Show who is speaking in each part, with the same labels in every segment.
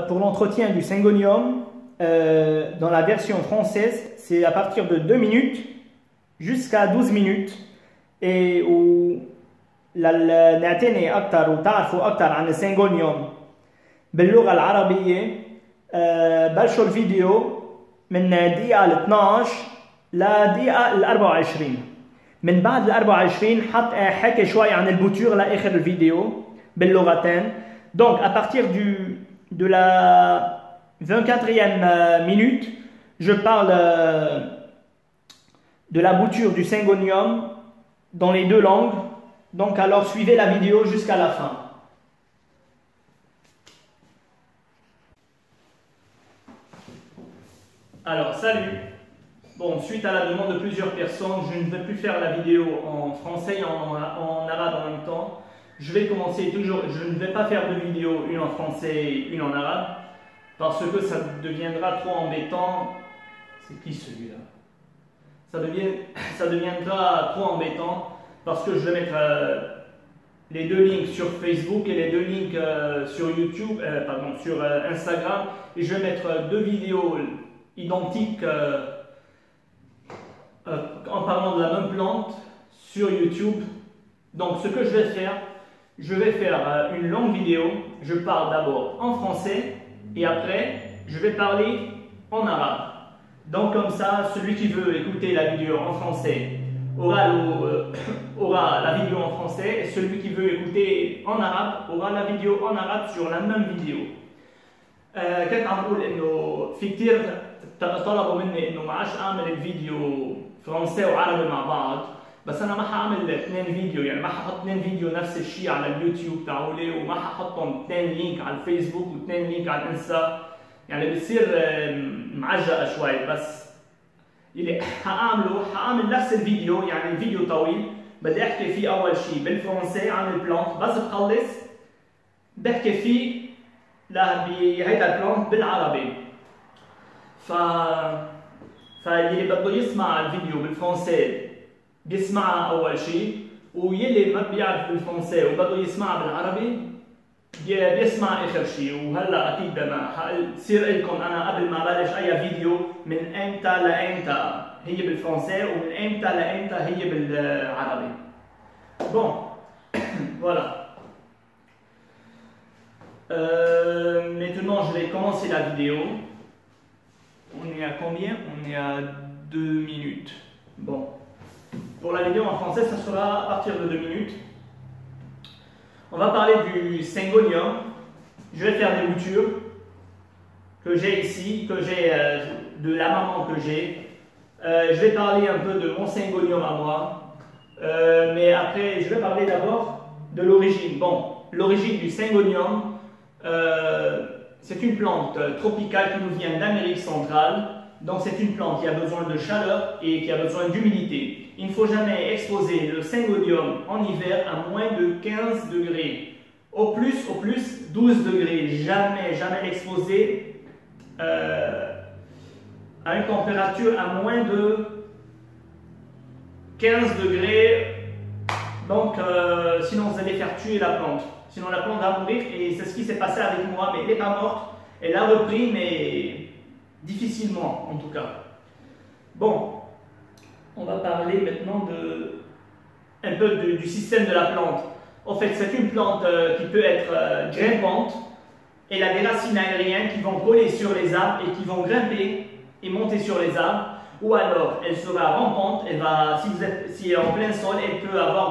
Speaker 1: Pour l'entretien du syngonium, dans la version française, c'est à partir de 2 minutes jusqu'à 12 minutes. Et نعتني أكثر وتعرفوا أكثر عن السينغونيوم باللغة العربية. بلشوا الفيديو من دقيقة ل 12 لدقيقة ل 24. من بعد ال 24 حكي شوي عن البوتور لآخر الفيديو باللغتين. Donc à partir de la 24e minute, je parle de la bouture du syngonium dans les deux langues. Donc alors suivez la vidéo jusqu'à la fin. Alors salut. Bon, suite à la demande de plusieurs personnes, je ne vais plus faire la vidéo en français et en arabe en même temps. Je vais commencer toujours, je ne vais pas faire de vidéo, une en français et une en arabe, parce que ça deviendra trop embêtant. C'est qui celui-là? Ça deviendra trop embêtant, parce que je vais mettre les deux links sur Facebook et les deux links sur YouTube, sur Instagram, et je vais mettre deux vidéos identiques en parlant de la même plante sur YouTube. Donc ce que je vais faire une longue vidéo. Je parle d'abord en français et après je vais parler en arabe. Donc comme ça, celui qui veut écouter la vidéo en français aura la vidéo en français, et celui qui veut écouter en arabe aura la vidéo en arabe sur la même vidéo. كنت عم بقول انه في كثير طلبوا مني انه ما عادش اعمل الفيديو فرنسي وعربي مع بعض، بس انا ما حاعمل اثنين فيديو، يعني ما ححط اثنين فيديو نفس الشيء على اليوتيوب تاعولي، وما ححطهم اثنين لينك على الفيسبوك واثنين لينك على الانستا، يعني بتصير معجقه شوي. بس اللي حاعمل نفس الفيديو، يعني الفيديو طويل بدي احكي فيه اول شيء بالفرنسي عن البلانت، بس بخلص بحكي فيه بهيدا البلانت بالعربي. فاللي بده يسمع الفيديو بالفرنسي بيسمعها اول شيء، ويلي ما بيعرف بالفرنسي وبده يسمعها بالعربي بيسمع اخر شيء. وهلا اكيد حصير لكم انا قبل ما بلش اي فيديو من امتى لامتى هي بالفرنسي ومن امتى لامتى هي بالعربي. Bon, voilà. Maintenant je vais commencer la vidéo. On est à combien? On est à 2 minutes. Bon. Pour la vidéo en français, ça sera à partir de 2 minutes. On va parler du syngonium. Je vais faire des boutures que j'ai ici, que j'ai de la maman que j'ai. Je vais parler un peu de mon syngonium à moi. Mais après, je vais parler d'abord de l'origine. Bon, l'origine du syngonium, c'est une plante tropicale qui nous vient d'Amérique centrale. Donc c'est une plante qui a besoin de chaleur et qui a besoin d'humidité. Il ne faut jamais exposer le syngonium en hiver à moins de 15 degrés. Au plus 12 degrés. Jamais l'exposer à une température à moins de 15 degrés. Donc sinon vous allez faire tuer la plante. Sinon la plante va mourir, et c'est ce qui s'est passé avec moi, mais elle n'est pas morte. Elle a repris, mais difficilement en tout cas. Bon, on va parler maintenant un peu du système de la plante. En fait, c'est une plante qui peut être grimpante. Elle a des racines aériennes qui vont coller sur les arbres et qui vont grimper et monter sur les arbres. Ou alors, elle sera rampante. Si elle est en plein sol, elle peut avoir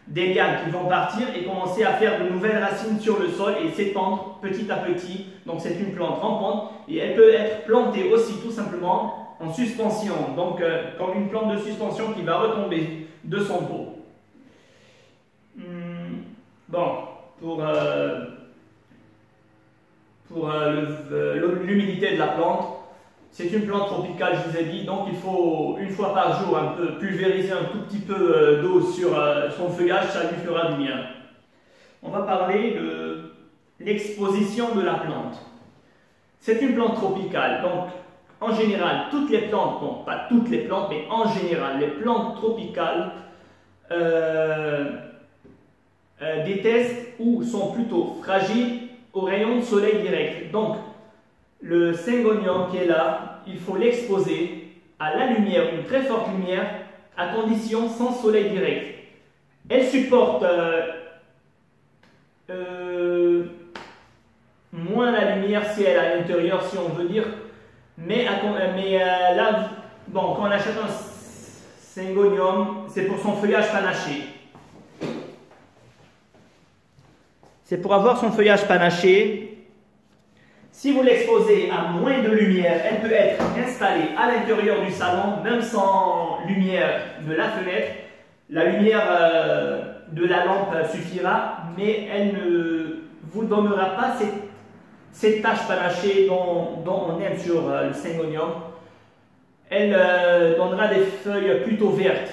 Speaker 1: des lianes qui vont partir et commencer à faire de nouvelles racines sur le sol et s'étendre petit à petit. Donc c'est une plante rampante, et elle peut être plantée aussi tout simplement en suspension, donc comme une plante de suspension qui va retomber de son pot. Bon, pour l'humidité de la plante, c'est une plante tropicale, je vous ai dit, donc il faut une fois par jour un peu pulvériser un tout petit peu d'eau sur son feuillage, ça lui fera du bien. On va parler de l'exposition de la plante. C'est une plante tropicale, donc en général, toutes les plantes, bon, pas toutes les plantes, mais en général, les plantes tropicales détestent ou sont plutôt fragiles au rayon de soleil direct. Donc, le syngonium qui est là, il faut l'exposer à la lumière, une très forte lumière, à condition sans soleil direct. Elle supporte moins la lumière si elle est à l'intérieur, si on veut dire, mais là, bon, quand on achète un syngonium, c'est pour son feuillage panaché. C'est pour avoir son feuillage panaché. Si vous l'exposez à moins de lumière, elle peut être installée à l'intérieur du salon, même sans lumière de la fenêtre. La lumière de la lampe suffira, mais elle ne vous donnera pas cette tache panachée dont on aime sur le syngonium. Elle donnera des feuilles plutôt vertes.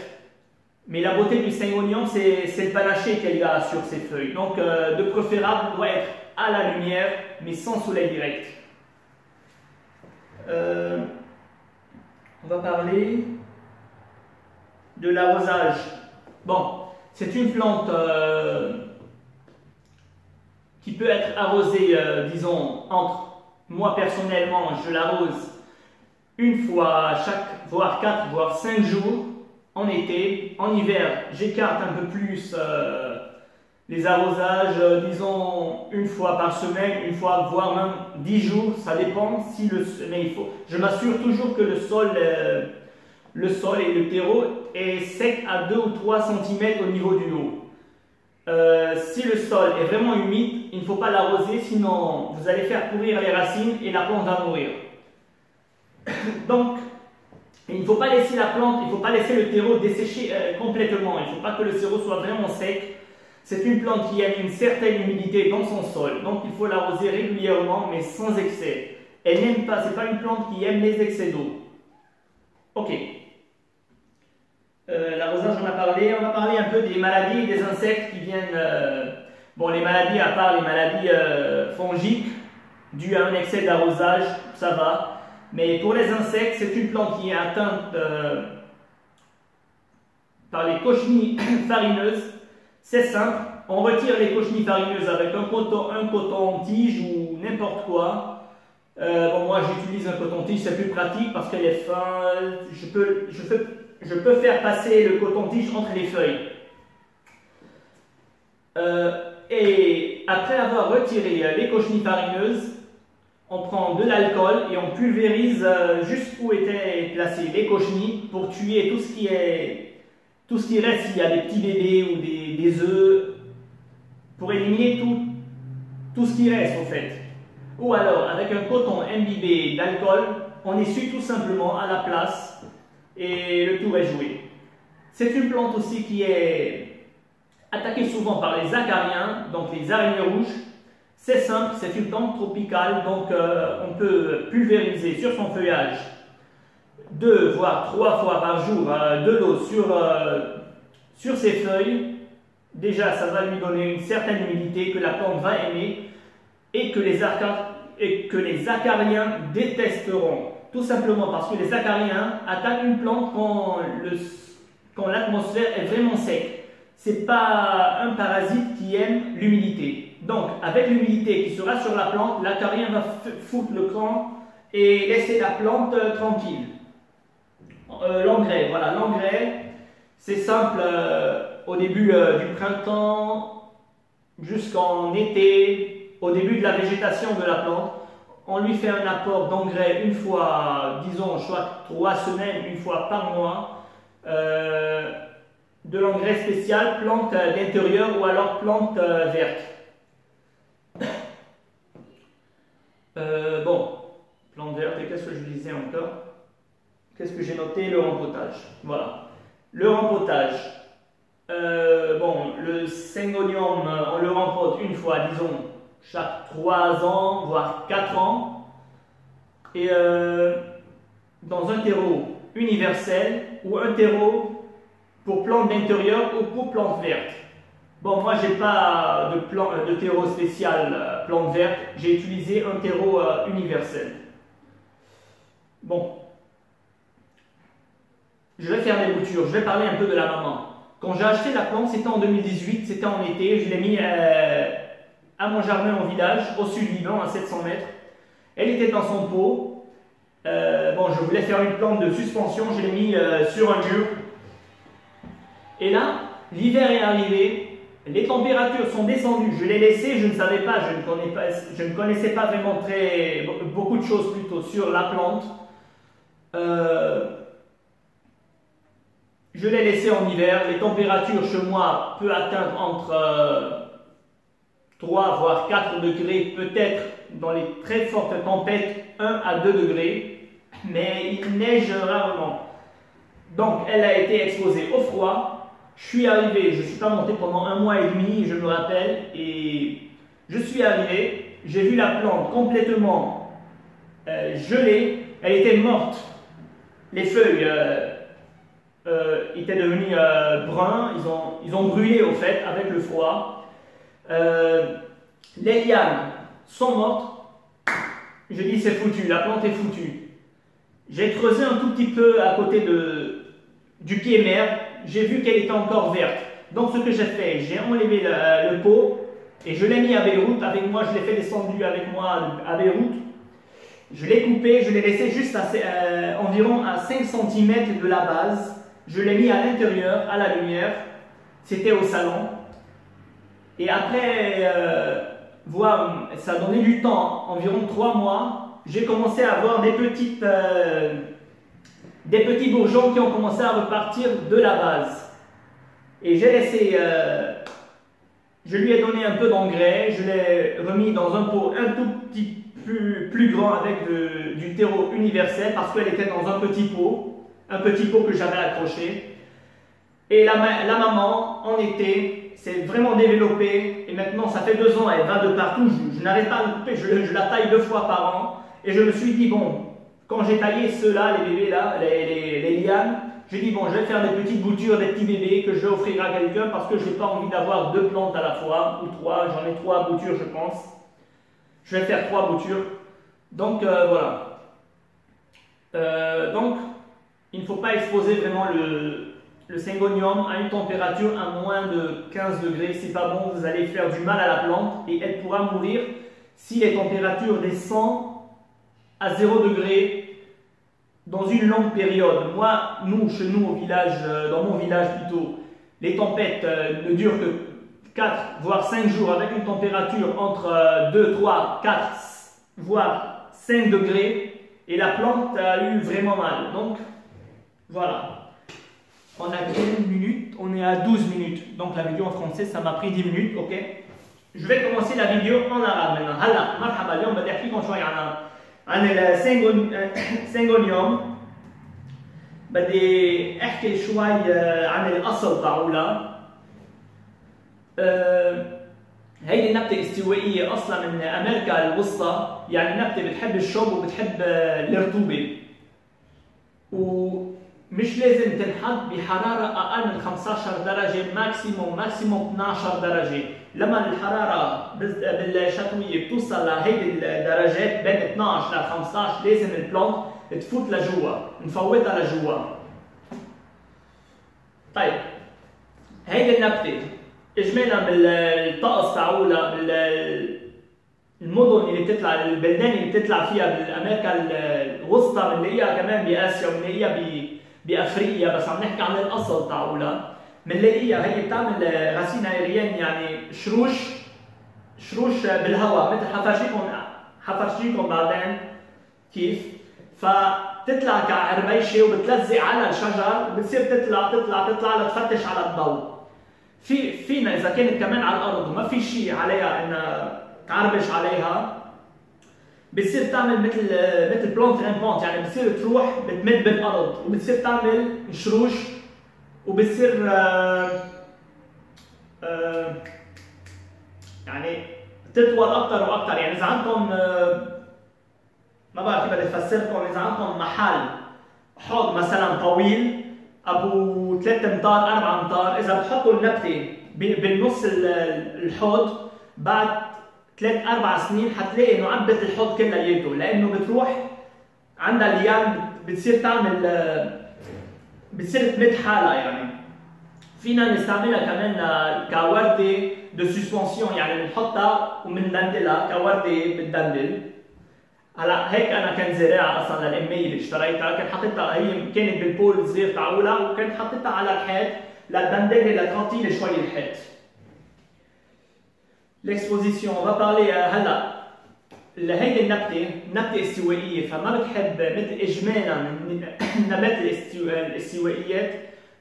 Speaker 1: Mais la beauté du syngonium, c'est le panaché qu'elle a sur ses feuilles. Donc, de préférable, doit être à la lumière, mais sans soleil direct. On va parler de l'arrosage. Bon, c'est une plante qui peut être arrosée, disons, moi personnellement, je l'arrose une fois voire 4, voire 5 jours en été. En hiver, j'écarte un peu plus les arrosages, disons une fois par semaine, une fois, voire même 10 jours, ça dépend. Mais je m'assure toujours que le sol et le terreau est sec à 2 ou 3 cm au niveau du haut. Si le sol est vraiment humide, il ne faut pas l'arroser, sinon vous allez faire pourrir les racines et la plante va mourir. Donc, il ne faut pas laisser la plante, il ne faut pas laisser le terreau dessécher complètement. Il ne faut pas que le terreau soit vraiment sec. C'est une plante qui aime une certaine humidité dans son sol. Donc, il faut l'arroser régulièrement, mais sans excès. Elle n'aime pas, c'est pas une plante qui aime les excès d'eau. Ok. L'arrosage, on a parlé. On va parler un peu des maladies et des insectes qui viennent. Bon, les maladies, à part les maladies fongiques, dues à un excès d'arrosage, ça va. Mais pour les insectes, c'est une plante qui est atteinte par les cochenilles farineuses. C'est simple, on retire les cochenilles farineuses avec un coton-tige ou n'importe quoi. Bon, moi j'utilise un coton-tige, c'est plus pratique parce qu'elle est fin. Je peux faire passer le coton-tige entre les feuilles. Et après avoir retiré les cochenilles farineuses, on prend de l'alcool et on pulvérise juste où étaient placées les cochenilles pour tuer tout ce qui reste, s'il y a des petits bébés ou des œufs, pour éliminer tout ce qui reste en fait. Ou alors, avec un coton imbibé d'alcool, on essuie tout simplement à la place et le tour est joué. C'est une plante aussi qui est attaquée souvent par les acariens, donc les araignées rouges. C'est simple, c'est une plante tropicale, donc on peut pulvériser sur son feuillage 2 voire 3 fois par jour de l'eau sur ses feuilles. Déjà, ça va lui donner une certaine humidité que la plante va aimer et que les acariens détesteront. Tout simplement parce que les acariens attaquent une plante quand l'atmosphère est vraiment sec. Ce n'est pas un parasite qui aime l'humidité. Donc, avec l'humidité qui sera sur la plante, l'acarien va foutre le camp et laisser la plante tranquille. L'engrais, voilà, l'engrais, c'est simple, au début du printemps jusqu'en été, au début de la végétation de la plante, on lui fait un apport d'engrais une fois, disons, chaque 3 semaines, une fois par mois, de l'engrais spécial, plante d'intérieur ou alors plante verte. Bon, plante verte, et qu'est-ce que je disais encore? Qu'est-ce que j'ai noté? Le rempotage. Voilà. Le rempotage. Bon, le syngonium, on le rempote une fois, disons, chaque 3 ans, voire 4 ans. Et dans un terreau universel ou un terreau pour plantes d'intérieur ou pour plantes vertes. Bon, moi, j'ai pas de terreau spécial plante verte. J'ai utilisé un terreau universel. Bon. Je vais faire des boutures. Je vais parler un peu de la maman. Quand j'ai acheté la plante, c'était en 2018, c'était en été. Je l'ai mis à mon jardin au village, au sud Liban, à 700 mètres. Elle était dans son pot. Bon, je voulais faire une plante de suspension, je l'ai mis sur un mur. Et là, l'hiver est arrivé, les températures sont descendues. Je l'ai laissé, je ne savais pas, je ne connaissais pas vraiment beaucoup de choses plutôt sur la plante. Je l'ai laissé en hiver. Les températures chez moi peuvent atteindre entre 3 voire 4 degrés, peut-être dans les très fortes tempêtes 1 à 2 degrés, mais il neige rarement. Donc elle a été exposée au froid. Je suis arrivé, je ne suis pas monté pendant 1 mois et demi, je me rappelle, et je suis arrivé, j'ai vu la plante complètement gelée, elle était morte. Les feuilles étaient devenues brunes, ils ont brûlé au fait avec le froid. Les lianes sont mortes. Je dis c'est foutu, la plante est foutue. J'ai creusé un tout petit peu à côté du pied mère. J'ai vu qu'elle était encore verte. Donc ce que j'ai fait, j'ai enlevé le pot et je l'ai mis à Beyrouth. Avec moi, je l'ai fait descendre avec moi à Beyrouth. Je l'ai coupé, je l'ai laissé juste environ à 5 cm de la base. Je l'ai mis à l'intérieur, à la lumière. C'était au salon. Et après, ça a donné du temps, environ 3 mois. J'ai commencé à avoir des petits bourgeons qui ont commencé à repartir de la base. Et j'ai laissé, je lui ai donné un peu d'engrais, je l'ai remis dans un pot un tout petit plus grand avec du terreau universel parce qu'elle était dans un petit pot que j'avais accroché. Et la maman, en été, s'est vraiment développée et maintenant ça fait 2 ans, elle va de partout, je n'arrête pas de couper, je la taille 2 fois par an. Et je me suis dit, bon, quand j'ai taillé ceux-là, les bébés là, les lianes, j'ai dit bon, je vais faire des petites boutures, des petits bébés que je vais offrir à quelqu'un parce que je n'ai pas envie d'avoir 2 plantes à la fois, ou 3, j'en ai 3 boutures je pense. Je vais faire 3 boutures. Donc voilà. Donc, il ne faut pas exposer vraiment le syngonium à une température à moins de 15 degrés. C'est pas bon, vous allez faire du mal à la plante et elle pourra mourir si les températures descendent à 0 degré dans une longue période. Moi, chez nous au village, dans mon village plutôt, les tempêtes ne durent que 4 voire 5 jours avec une température entre 2, 3, 4 voire 5 degrés et la plante a eu vraiment mal. Donc voilà. On a quelle minute? On est à 12 minutes. Donc la vidéo en français, ça m'a pris 10 minutes, ok? Je vais commencer la vidéo en arabe maintenant. هلا مرحبا اليوم بدي احكيكم شوي عن السينغونيوم. بدي احكي شوي عن الاصل تاعولا. هيدي النبتة استوائية اصلا من امريكا الوسطى، يعني نبتة بتحب الشوب وبتحب الرطوبة. ومش لازم تنحط بحرارة اقل من 15 درجة، ماكسيموم 12 درجة. لما الحرارة بالشتوية بتوصل لهيدي الدرجات بين 12 ل 15 لازم البلانت تفوت لجوا، نفوتها لجوا. طيب هيدي النبتة اجمالا بالطقس تاعولها، بالمدن اللي بتطلع، البلدان اللي بتطلع فيها بامريكا الوسطى، بنلاقيها كمان باسيا وبنلاقيها بافريقيا، بس عم نحكي عن الاصل تاعولها. بنلاقيها هي بتعمل غسيل عريان، يعني شروش بالهواء، مثل حفرجيكم بعدين كيف. فتطلع كعربيشه وبتلزق على الشجر وبتصير تطلع لتفتش على الضوء. فينا اذا كانت كمان على الارض وما في شيء عليها انها تعربش عليها، بتصير تعمل مثل بلانت رامبونت، يعني بتصير تروح بتمد بالارض وبتصير تعمل شروش وبتصير يعني تطول اكثر واكثر. يعني اذا عندكم ما بعرف كيف بدي افسركم، اذا عندكم محل حوض مثلا طويل ابو 3 امتار 4 امتار، اذا بتحطوا النبته بالنص الحوض بعد 3 4 سنين حتلاقي انه عبت الحوض كلياته، لانه بتروح عندها ليان بتصير بتصير تمد حالها. يعني فينا نستعملها كمان كوردة de suspension يعني بنحطها وبندللها كوردة بتدلل. هلا هيك انا كان زراعه اصلا للاميه اللي اشتريتها، كان حاططها هي كانت بالبول صغير تاعولها وكنت حاططها على الحيط لتدندلها لتغطي لي شوي الحيط. الاكسبوزيسيون on va parler هلا هيدي نبتة استوائية، فما بتحب مثل اجمالا النبات الاستوائيات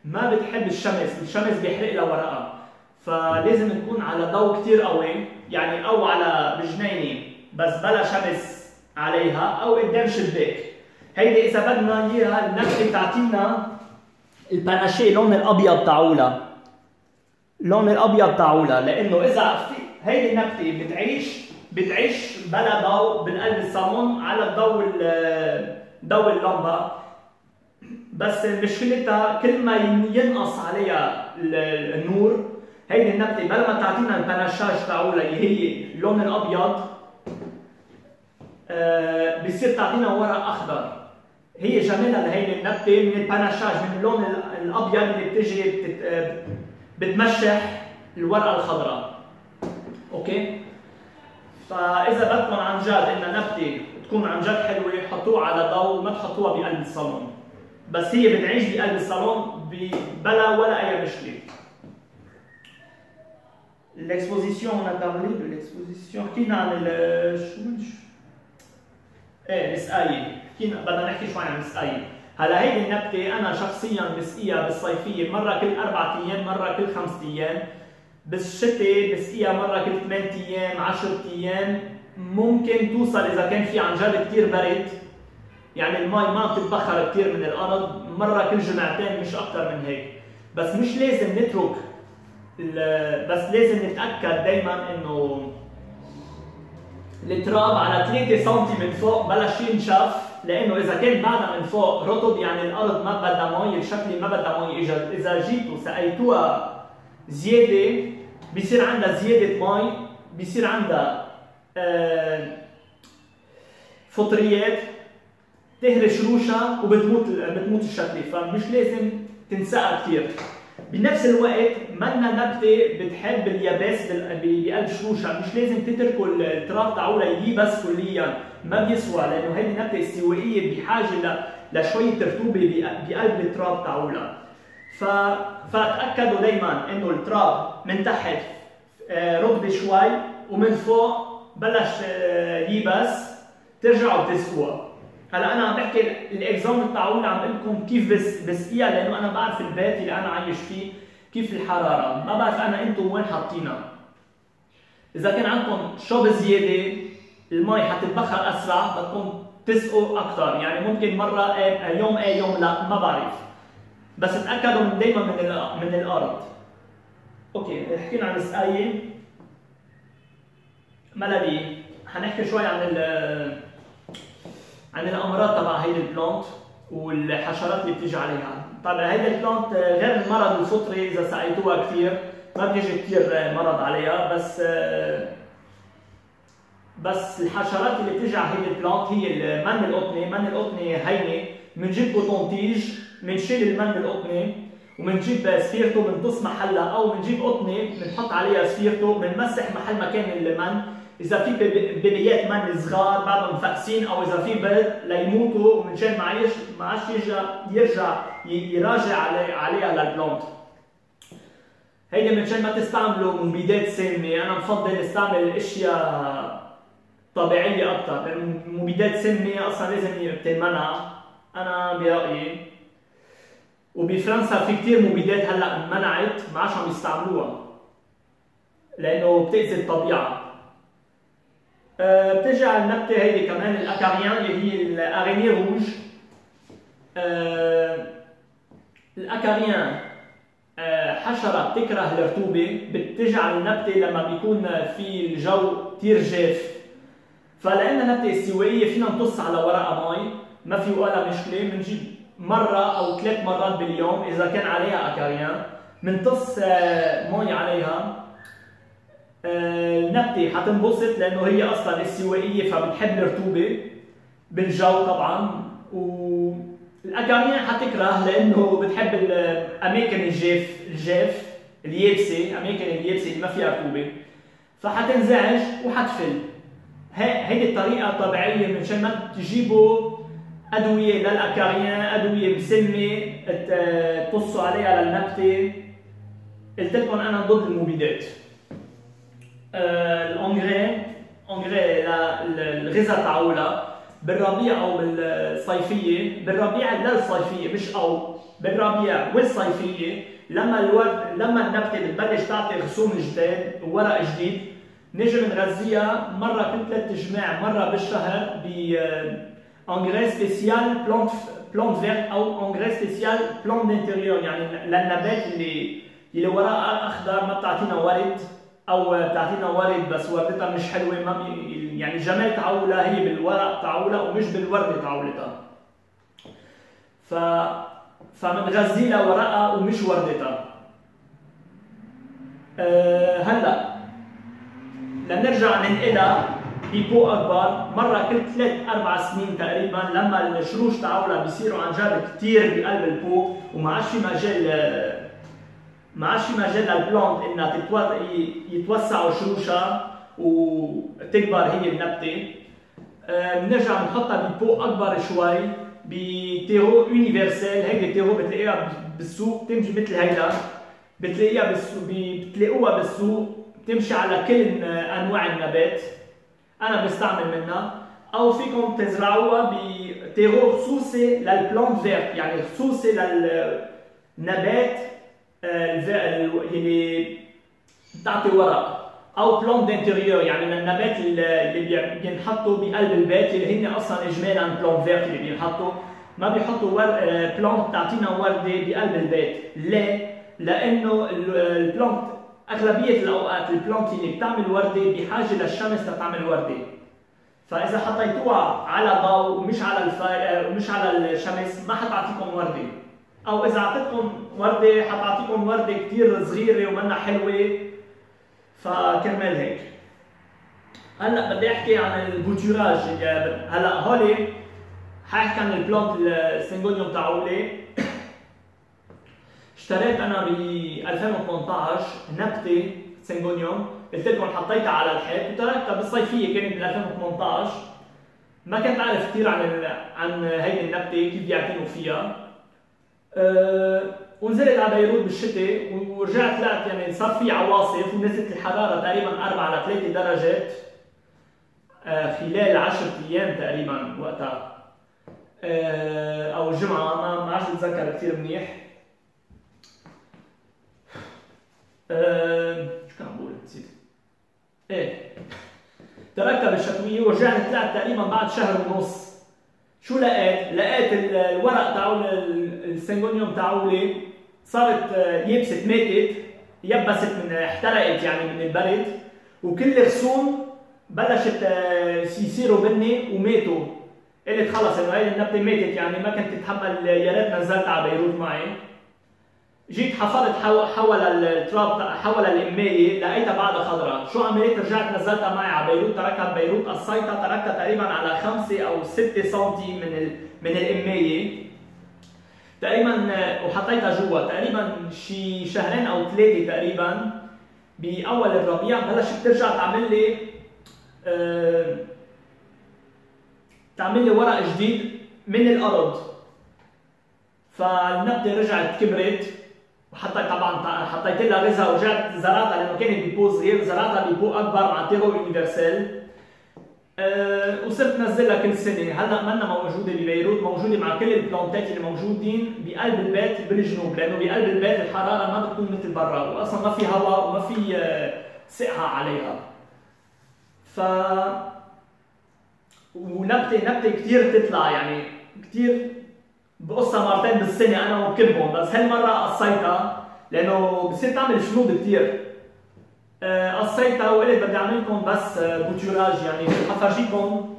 Speaker 1: ما بتحب الشمس بيحرق لها ورقها، فلازم تكون على ضوء كثير قوي يعني او على بجنينة بس بلا شمس عليها او قدام شباك. هيدي اذا بدنا اياها النبتة بتعطينا الباناشيه لون الابيض تاعولها، لون الابيض تاعولها، لانه اذا في هيدي النبتة بتعيش بلا ضوء بالقلب الصالون على ضوء اللمبه، بس مشكلتها كل ما ينقص عليها النور هيدي النبته بلا ما تعطينا الباناشاج تاعولها اللي هي اللون الابيض بصير تعطينا ورق اخضر. هي جمالها لهيدي النبته من الباناشاج، من اللون الابيض اللي بتجي بتمشح الورقه الخضراء. اوكي؟ فاذا بدكم عن جد ان نبته تكون عن جد حلوه حطوها على ضوء، ما تحطوها بقلب الصالون، بس هي بتعيش بقلب الصالون بلا ولا اي مشكله. الاكسبوزيسيون on a parlé de l'exposition، حكينا عن السقايه، بدنا نحكي شوي عن السقايه. هلا هيدي النبته انا شخصيا بسقيها بالصيفيه مره كل 4 ايام مره كل 5 ايام، بالشتاء بسقيها مره كل 8 ايام 10 ايام، ممكن توصل اذا كان في عن جد كثير برد يعني المي ما بتتبخر كثير من الارض مره كل جمعتين مش اكثر من هيك، بس مش لازم نترك بس لازم نتاكد دائما انه التراب على 3 سم من فوق بلش ينشف، لانه اذا كان بعدها من فوق رطب يعني الارض ما بدها مي، الشكله ما بدها مي، اذا جيتوا سقيتوها زياده بصير عندها زياده مي، بصير عندها فطريات تهرش روشها وبتموت الشتله، فمش لازم تنسقى كثير. بنفس الوقت منا نبته بتحب اليابس بقلب شروشها، مش لازم تتركوا التراب تاعولها ييبس كليا، ما بيسوى، لانه هيدي نبته استوائيه بحاجه لشويه رطوبه بقلب التراب تاعولها. فتاكدوا دائما انه التراب من تحت رطب شوي ومن فوق بلش ييبس، ترجعوا بتسقوها. هلا انا عم بحكي الاكزامبل تاعولنا عم بقول لكم كيف بسقيها، لانه انا بعرف البيت اللي انا عايش فيه كيف الحراره، ما بعرف انا انتم وين حاطينها. اذا كان عندكم شوب زياده المي حتتبخر اسرع بدكم تسقوا اكثر، يعني ممكن مره يوم يوم لا، ما بعرف، بس تاكدوا من دائما من الارض. اوكي حكينا عن السقايه. ملدي حنحكي شوي عن الامراض تبع هيدي البلانت والحشرات اللي بتيجي عليها. طبعا هيدي البلانت غير المرض الفطري اذا سقيتوها كثير ما بيجي كثير مرض عليها، بس الحشرات اللي بتيجي على هيدي البلانت هي المن القطني. المن القطني هينه بنجيب كوتون تيج، بنشيل المن القطني وبنجيب سفيرتو بنطص محلها، او بنجيب قطنه بنحط عليها سفيرتو بنمسح محل مكان المن. اذا في بيبيات من صغار بعدهم مفقسين او اذا في بيض ليموتوا منشان ما عادش يرجع يراجع عليها للبلانت. هيدي منشان ما تستعملوا مبيدات سامه، انا بفضل استعمل اشياء طبيعيه اكثر، لانه المبيدات سامه اصلا لازم تنمنع انا برايي. وبفرنسا في كثير مبيدات هلا منعت ما عادش عم يستعملوها لانه بتاذي الطبيعه. بتجي على النبته هيدي كمان الاكاريان اللي هي الارينيه روج. الاكاريان حشره بتكره الرطوبه، بتجي على النبته لما بيكون في الجو كثير جاف، فلانها نبته استوائيه فينا نطص على ورقه مي ما في ولا مشكله، بنجيب مره او 3 مرات باليوم اذا كان عليها اكاريان بنطص مي عليها. النبته حتنبسط لانه هي اصلا استوائيه فبتحب الرطوبه بالجو طبعا، والاكاريان حتكره لانه بتحب الاماكن الجاف اليابسه، اماكن اليابسه اللي ما فيها رطوبه، فحتنزعج وحتفل. هيدي الطريقه طبيعيه منشان ما تجيبوا ادويه للاكاريان، ادويه مسمه تقصوا عليها للنبته. قلت لكم انا ضد المبيدات. الانجري الغذاء تاعولها بالربيع او بالصيفيه، بالربيع للصيفيه مش او بالربيع والصيفيه، لما النبته بتبلش تعطي غصون جديد وورق جديد، نجي بنغذيها مره كل 3 جماع مره بالشهر بانجري سبيسيال بلانت فيرت او انجري سبيسيال بلانت دانتيريور، يعني للنبات اللي وراء اخضر ما بتعطينا ورد، او بتعطينا ورد بس وردتها مش حلوه، ما يعني جمال تعولها هي بالورق تعولها ومش بالورده تعولتها. فبنغذي لها ورقها ومش وردتها. هلا لنرجع ننقلها ببو اكبر مره كل 3-4 سنين تقريبا، لما الشروش تاعولها بيصيروا عن جد كثير بقلب البو وما عادش في مجال للبلانت انها يتوسعوا شروشها وتكبر هي النبته. بنرجع بنحطها ببو اكبر شوي بتيرو يونيفرسال. هيدي تيرو بتلاقيها بالسوق، بتمشي مثل هيدا، بتلاقوها بالسوق، بتمشي على كل انواع النبات. انا بستعمل منها، او فيكم تزرعوها بتيرو خصوصي للبلانت فيرت، يعني خصوصي للنبات اللي بتعطي ورق، او بلانت دانتيريور يعني للنبات اللي بينحطوا بقلب البيت، اللي هن اصلا اجمالا بلانت فيرت اللي بينحطوا، ما بيحطوا بلانت تعطينا ورده بقلب البيت. ليه؟ لانه البلانت اغلبيه الاوقات البلانت اللي بتعمل ورده بحاجه للشمس لتعمل ورده، فاذا حطيتوها على ضوء ومش على الشمس ما حتعطيكم ورده، او اذا اعطيتكم ورده حتعطيكم ورده كثير صغيره ومنها حلوه، فكرمال هيك. هلا بدي احكي عن البوتوراج. هلا هولي حاحكي عن البلانت السينجونيوم تاعولي. اشتريت انا ب 2018 نبته سينجونيوم، قلت لكم حطيتها على الحيط وتركتها بالصيفيه، كانت بال 2018. ما كنت اعرف كثير عن هيدي النبته كيف بيعتنوا فيها. ونزلت على بيروت بالشتاء ورجعت لقيت يعني صار في عواصف ونزلت الحراره تقريبا 4 ل 3 درجات خلال 10 ايام تقريبا وقتها، او الجمعه، ما عادش بتذكر كثير منيح. شو كان عم بقول؟ نسيت. ايه تركتها بالشتويه ورجعت طلعت تقريبا بعد شهر ونص. شو لقيت؟ لقيت الورق تاعول السينجونيوم تاعولي صارت يبست، ماتت، يبست احترقت يعني من البرد، وكل الغصون بلشت يصيروا بني وماتوا. قلت خلص انه هي النبته ماتت، يعني ما كنت اتحمل، يا ريت نزلت على بيروت معي. جيت حفرت حول التراب حول القمايه، لقيتها بعدها خضراء. شو عملت؟ رجعت نزلتها معي على بيروت، تركتها ببيروت، قصيتها تركتها تقريبا على 5 أو 6 سم من القمايه تقريبا، وحطيتها جوا تقريبا شي 2 أو 3 تقريبا. باول الربيع بلشت ترجع تعمل لي ورق جديد من الارض. فالنبته رجعت كبرت، حطيت لها غذاء ورجعت زرعتها لانه كانت ببو صغير، زرعتها ببو اكبر مع تيرو يونيفرسال. وصرت نزلها كل سنه. هلا منا موجوده ببيروت، موجوده مع كل البلانتات اللي موجودين بقلب البيت بالجنوب، لانه بقلب البيت الحراره ما بتكون مثل برا، واصلا ما في هواء وما في سقعه عليها. ونبته كثير تطلع، يعني كثير بقصها مرتين بالسنه انا وبكبهم، بس هالمره قصيتها لانه بصير تعمل شنود كثير. قصيتها وقلت بدي اعمل لكم بس بوتوراج، يعني حفرجيكم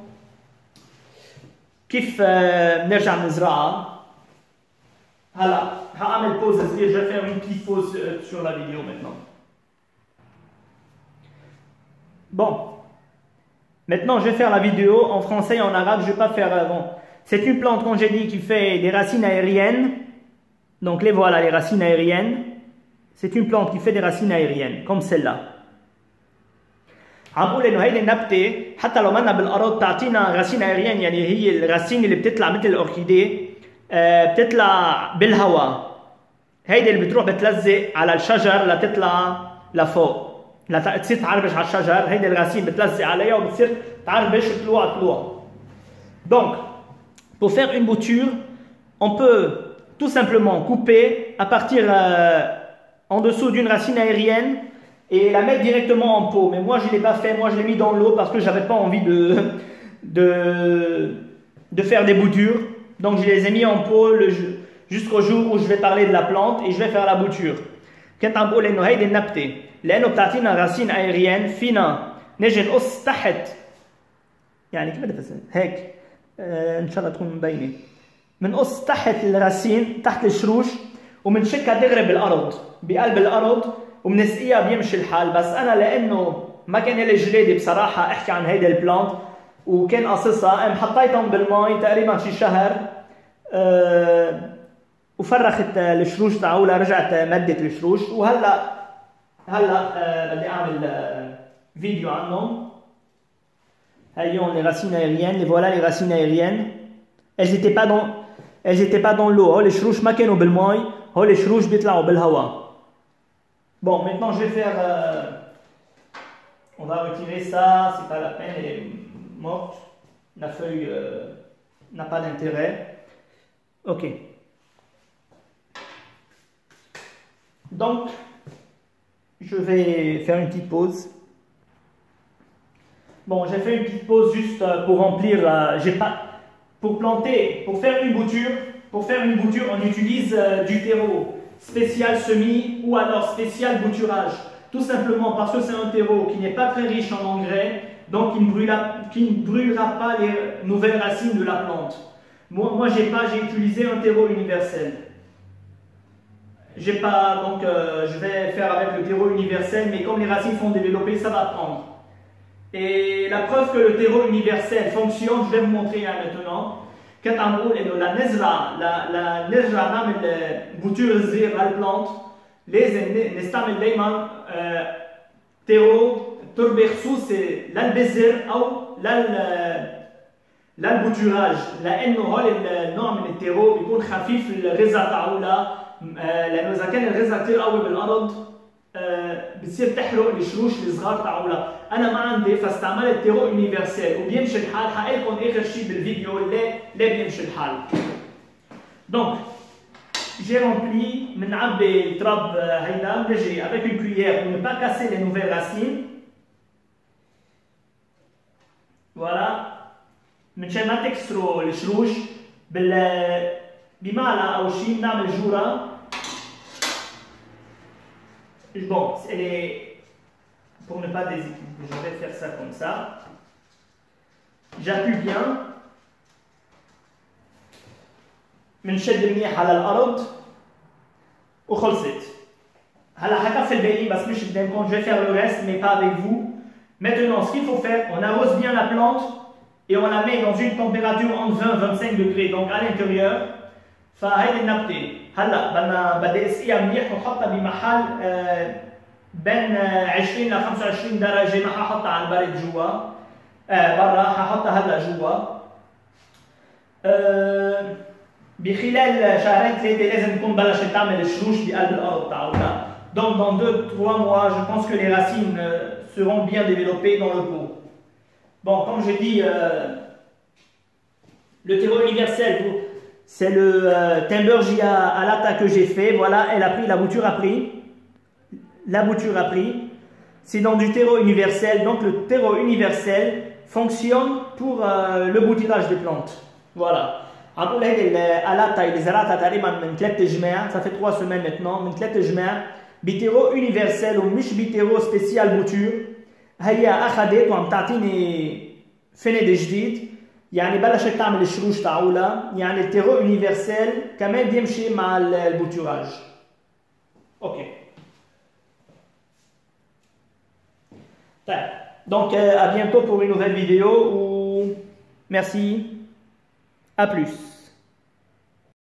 Speaker 1: كيف بنرجع نزرعها. هلا حاعمل بوز صغير، je vais faire une petite pause sur la vidéo maintenant. Bon, maintenant je vais faire la vidéo en français et en arabe, je ne vais pas faire bon. C'est une plante, comme j'ai dit, qui fait des racines aériennes. Donc les voilà, les racines aériennes. c'est une plante qui fait des racines aériennes comme celle-là. عم بقول انه هيدي النبته حتى لو منا بالارض بتعطينا راسين aérienne، يعني هي الراسين اللي بتطلع مثل الاوركيديه بتطلع بالهواء. هيدي اللي بتروح بتلزق على الشجر لتطلع لفوق، لتصير تعربش على الشجر. هيدي الراسين بتلزق عليها وبتصير تعربش طلوع. Donc, pour faire une bouture, on peut tout simplement couper à partir en dessous d'une racine aérienne et la mettre directement en pot. Mais moi, je ne l'ai pas fait. Moi, je l'ai mis dans l'eau parce que je n'avais pas envie de faire des boutures. Donc, je les ai mis en pot jusqu'au jour où je vais parler de la plante et je vais faire la bouture. كنت عم بقول إنه هيدي النبتة لأنه بتعطينا راسين aérienne فينا نجي نقص تحت، يعني كيف بدي أفسر هيك إن شاء الله تكون مبينة. بنقص تحت الراسين تحت الشروش وبنشكها دغري بالأرض بقلب الأرض وبنسقيها بيمشي الحال. بس أنا لأنه ما كان لي جلادي بصراحة أحكي عن هيدي البلانت وكان قصصها حطيتهم بالماء تقريبا شي شهر وفرخت الشروش تاعولها، رجعت مدت الشروش. وهلا بدي اعمل فيديو عنهم. هيون les racines aériennes، les voilà les racines aériennes. elles étaient pas dans l'eau. هول الشروش ما كانوا بالماء، هول الشروش بيطلعوا بالهواء. Bon, maintenant je vais faire on va retirer ça, c'est pas la peine, elle est morte. La feuille n'a pas d'intérêt. OK. Donc, je vais faire une petite pause. Bon, j'ai fait une petite pause juste pour remplir. Pour planter, pour faire une bouture, on utilise du terreau spécial semis ou alors spécial bouturage. Tout simplement parce que c'est un terreau qui n'est pas très riche en engrais, donc qui ne brûlera pas les nouvelles racines de la plante. Moi j'ai utilisé un terreau universel. Donc je vais faire avec le terreau universel, mais comme les racines sont développées, ça va prendre. Et la preuve que le terreau universel fonctionne, je vais vous montrer maintenant. Quand on dit que la nezra نعمل bouture صغير على البلانت، لازم نستعمل دائما terreau تربة خصوصي للبذر أو للبوتوراج، لأنه هول النوع من التيرو بيكون خفيف الغذاء تاعولها، لأنه إذا كان الغذاء كثير قوي بالأرض بتصير تحرق الشروش الصغار تاعولها. أنا ما عندي فاستعملت تيرو يونيفرسال وبيمشي الحال. حقول لكم آخر شيء بالفيديو ليه بيمشي الحال. Donc, j'ai rempli, بنعبي التراب هيدا بنجي avec une cuillère pour ne pas casser les nouvelles racines. Voilà. منشان ما تكسروا الشروش بمعلقة أو شيء بنعمل جورة. Bon, pour ne pas déséquilibrer, je vais faire ça comme ça. J'appuie bien. بنشد منيح على الأرض وخلصت. هلا حكفي الباقي بس مش قدامكم. Je vais faire le reste mais pas avec vous. Maintenant, ce qu'il faut faire, on arrose bien la plante et on la met dans une température entre 20 et 25 degrés, donc à l'intérieur. فهيدي النبتة هلا بدي اسقيها منيح وحطها بمحل بين 20 ل 25 درجة، ما ححطها على البرد جوا برا، ححطها هلا جوا. بخلال شهرين ثلاثة لازم تكون بلشت تعمل الشروش بقلب الأرض تاعولها. Donc dans 2-3 mois, je pense que les racines seront bien développées dans le pot. Bon, comme je dis, le terreau universel, c'est le Timbergia à lata que j'ai fait. Voilà, elle a pris, la bouture a pris. La bouture a pris. C'est dans du terreau universel. Donc le terreau universel fonctionne pour le bouturage des plantes. Voilà. عم هيدي الالata اللي زرعتها تقريبا من 3 جماع، ça fait 3 semaines maintenant، من 3 جماع بتيرو يونيفرسال ومش بتيرو سبيسيال بوتور. هي اخذت وعم تعطيني فند جديد، يعني بلشت تعمل الشروش تاعولها. يعني التيرو يونيفرسال كمان بيمشي مع البوتوراج. اوكي. طيب. Donc à bientôt pour une nouvelle vidéo ou merci. À plus.